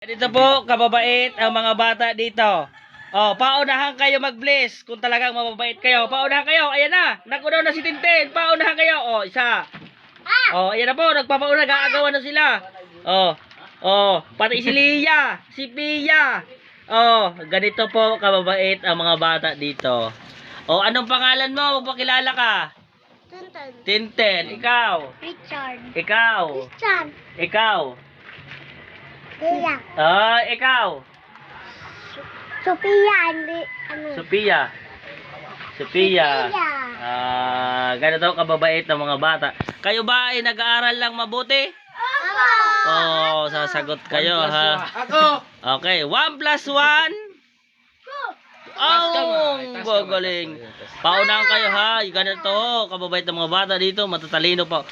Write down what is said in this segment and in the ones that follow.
Dito po, kababait ang mga bata dito. Oh, paunahan kayo mag-bless kung talagang mababait kayo. Paunahan kayo. Ayan na. Nakunaw na si Tintin. Paunahan kayo. Oh, isa. Oh, ayan na po. Nagpapauna. Gaagawan na sila. Oh. Oh, pati si Lia, si Pia. Oh, ganito po kababait ang mga bata dito. Oh, anong pangalan mo? Magpakilala ka. Tintin. Tintin, ikaw. Richard. Ikaw. Christian. Ikaw. Leia. Ah, ikaw. Sophia. Hindi. Ano? Sophia. Sophia. Sophia. Ganito kababait ng mga bata. Kayo ba ay nag-aaral lang mabuti? Ako. Oh, sasagot kayo ha. Ako! Okay, 1 plus 1. Oh, gagaling. Paunahan kayo ha. Ganito, kababait ng mga bata dito, matatalino pa.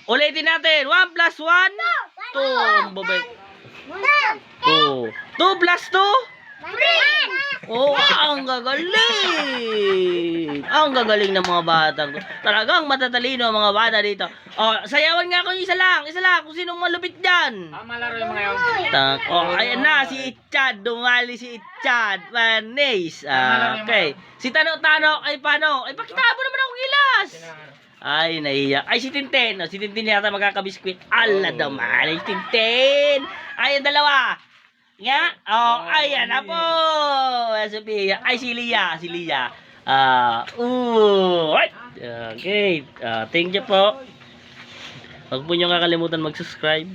Ulitin natin. 1 plus 1. 2. Babait. 2. 2 plus 2. Oh, ang gagaling. Ang gagaling ng mga bata. Talagang matatalino ang mga bata dito. Oh, sayawan nga ako isa lang. Isa lang. Kung sinong malupit dyan. Malaro yung mga yun. Oh, ayan na. Si Ichad. Dumali si Ichad. Manis. Okay. Si Tano-Tano. Ay, paano? Ay, pakita mo naman akong gilas. Ay, nahiya. Ay, si Tintin. Oh, si Tintin yata magkakabiskwit. Ala, dumali. Tintin. Ay, ang dalawa. Nga? Oh, ayan na po. Sophia. Ay, si Lia. Si Lia. Right. Okay. Thank you po. Huwag po nyo kakalimutan mag-subscribe.